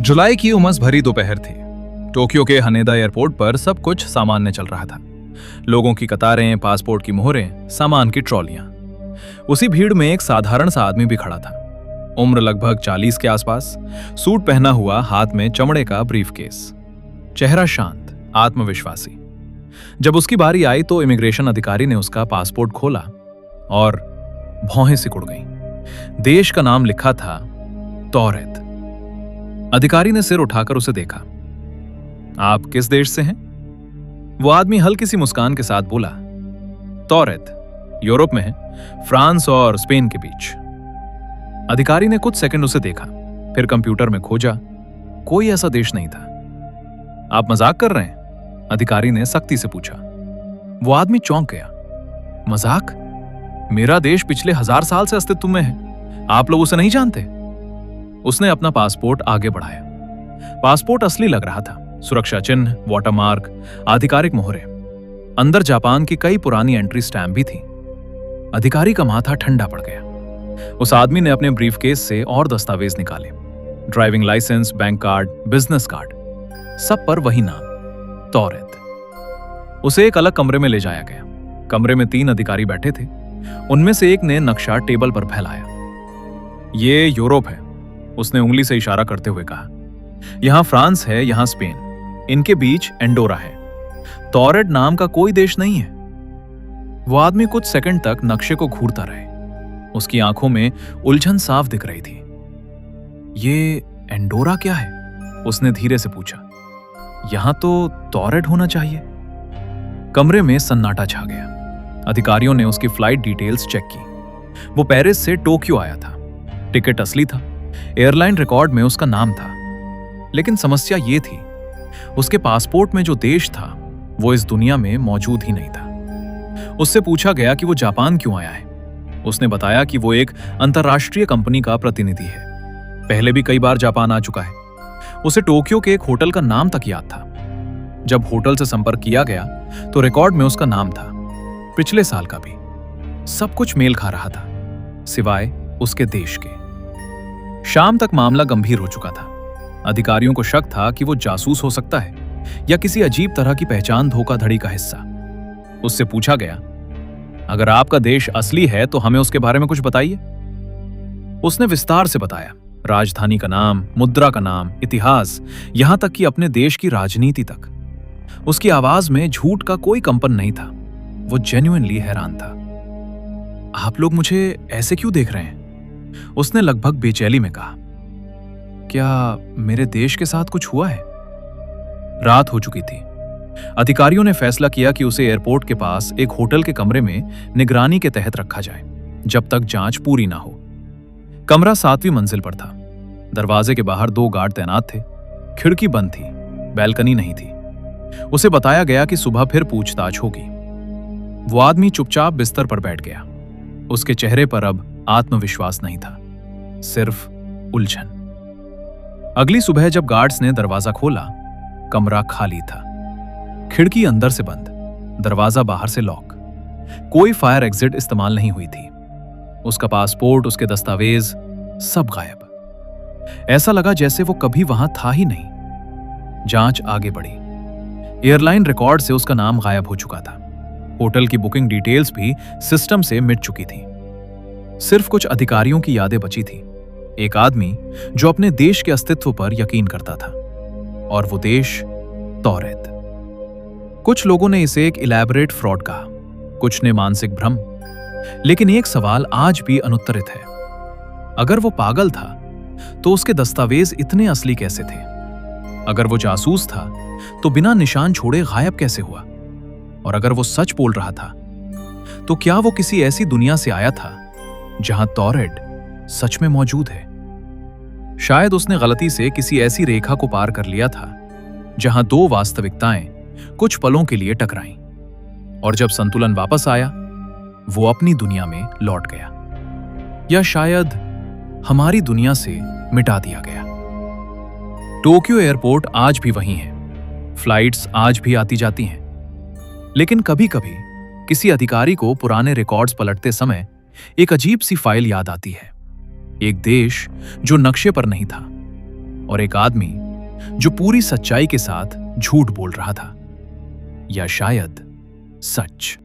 जुलाई की उमस भरी दोपहर थी। टोक्यो के हनेदा एयरपोर्ट पर सब कुछ सामान्य चल रहा था। लोगों की कतारें, पासपोर्ट की मोहरें, सामान की ट्रॉलियां। उसी भीड़ में एक साधारण सा आदमी भी खड़ा था। उम्र लगभग 40 के आसपास, सूट पहना हुआ, हाथ में चमड़े का ब्रीफकेस। चेहरा शांत, आत्मविश्वासी। जब उसकी बारी आई तो इमिग्रेशन अधिकारी ने उसका पासपोर्ट खोला और भौहें सिकुड़ गईं। देश का नाम लिखा था तौरेत। अधिकारी ने सिर उठाकर उसे देखा। आप किस देश से हैं? वो आदमी हल्की सी मुस्कान के साथ बोला, तौरेत, यूरोप में है, फ्रांस और स्पेन के बीच। अधिकारी ने कुछ सेकंड उसे देखा, फिर कंप्यूटर में खोजा। कोई ऐसा देश नहीं था। आप मजाक कर रहे हैं? अधिकारी ने सख्ती से पूछा। वो आदमी चौंक गया। मजाक? मेरा देश पिछले 1000 साल से अस्तित्व में है। आप लोग उसे नहीं जानते? उसने अपना पासपोर्ट आगे बढ़ाया। पासपोर्ट असली लग रहा था। सुरक्षा चिन्ह, वाटरमार्क, आधिकारिक मोहरे। अंदर जापान की कई पुरानी एंट्री स्टैम्प भी थी। अधिकारी का माथा ठंडा पड़ गया। उस आदमी ने अपने ब्रीफकेस से और दस्तावेज निकाले। Driving licence, bank card, business card, सब पर वही नाम, तौरेत। उसे एक अलग कमरे में ले जाया गया। कमरे में 3 अधिकारी बैठे थे। उनमें से एक ने नक्शा टेबल पर फैलाया। ये यूरोप है, उसने उंगली से इशारा करते हुए कहा। यहां फ्रांस है, यहां स्पेन, इनके बीच एंडोरा है। तौरेत नाम का कोई देश नहीं है। वो आदमी कुछ सेकंड तक नक्शे को घूरता रहे। उसकी आंखों में उलझन साफ दिख रही थी। ये एंडोरा क्या है? उसने धीरे से पूछा। यहां तो तौरेत होना चाहिए। कमरे में सन्नाटा छा गया। अधिकारियों ने उसकी फ्लाइट डिटेल्स चेक की। वो पेरिस से टोक्यो आया था। टिकट असली था। एयरलाइन रिकॉर्ड में उसका नाम था। लेकिन समस्या ये थी, उसके पासपोर्ट में जो देश था वो इस दुनिया में मौजूद ही नहीं था। उससे पूछा गया कि वो जापान क्यों आया है। उसने बताया कि वो एक अंतर्राष्ट्रीय कंपनी का प्रतिनिधि है। पहले भी कई बार जापान आ चुका है। उसे टोक्यो के एक होटल का नाम तक याद था। जब होटल से संपर्क किया गया तो रिकॉर्ड में उसका नाम था, पिछले साल का भी। सब कुछ मेल खा रहा था, सिवाय उसके देश के। शाम तक मामला गंभीर हो चुका था। अधिकारियों को शक था कि वो जासूस हो सकता है या किसी अजीब तरह की पहचान धोखाधड़ी का हिस्सा। उससे पूछा गया, अगर आपका देश असली है तो हमें उसके बारे में कुछ बताइए। उसने विस्तार से बताया, राजधानी का नाम, मुद्रा का नाम, इतिहास, यहां तक कि अपने देश की राजनीति तक। उसकी आवाज में झूठ का कोई कंपन नहीं था। वो जेन्युइनली हैरान था। आप लोग मुझे ऐसे क्यों देख रहे हैं? उसने लगभग बेचैनी में कहा। क्या मेरे देश के साथ कुछ हुआ है? रात हो चुकी थी। अधिकारियों ने फैसला किया कि उसे एयरपोर्ट के पास एक होटल के कमरे में निगरानी के तहत रखा जाए, जब तक जांच पूरी ना हो। कमरा 7वीं मंजिल पर था। दरवाजे के बाहर 2 गार्ड तैनात थे। खिड़की बंद थी, बैल्कनी नहीं थी। उसे बताया गया कि सुबह फिर पूछताछ होगी। वो आदमी चुपचाप बिस्तर पर बैठ गया। उसके चेहरे पर अब आत्मविश्वास नहीं था, सिर्फ उलझन। अगली सुबह जब गार्ड्स ने दरवाजा खोला, कमरा खाली था। खिड़की अंदर से बंद, दरवाजा बाहर से लॉक। कोई फायर एग्जिट इस्तेमाल नहीं हुई थी। उसका पासपोर्ट, उसके दस्तावेज, सब गायब। ऐसा लगा जैसे वो कभी वहां था ही नहीं। जांच आगे बढ़ी। एयरलाइन रिकॉर्ड से उसका नाम गायब हो चुका था। होटल की बुकिंग डिटेल्स भी सिस्टम से मिट चुकी थी। सिर्फ कुछ अधिकारियों की यादें बची थी। एक आदमी जो अपने देश के अस्तित्व पर यकीन करता था, और वो देश तौरेत। कुछ लोगों ने इसे एक इलैबोरेट फ्रॉड कहा, कुछ ने मानसिक भ्रम। लेकिन एक सवाल आज भी अनुत्तरित है। अगर वो पागल था तो उसके दस्तावेज इतने असली कैसे थे? अगर वो जासूस था तो बिना निशान छोड़े गायब कैसे हुआ? और अगर वो सच बोल रहा था तो क्या वो किसी ऐसी दुनिया से आया था जहां तौरेत सच में मौजूद है? शायद उसने गलती से किसी ऐसी रेखा को पार कर लिया था जहां 2 वास्तविकताएं कुछ पलों के लिए टकराईं, और जब संतुलन वापस आया वो अपनी दुनिया में लौट गया, या शायद हमारी दुनिया से मिटा दिया गया। टोक्यो एयरपोर्ट आज भी वही है। फ्लाइट्स आज भी आती जाती हैं। लेकिन कभी कभी किसी अधिकारी को पुराने रिकॉर्ड्स पलटते समय एक अजीब सी फाइल याद आती है। एक देश जो नक्शे पर नहीं था, और एक आदमी जो पूरी सच्चाई के साथ झूठ बोल रहा था, या शायद सच।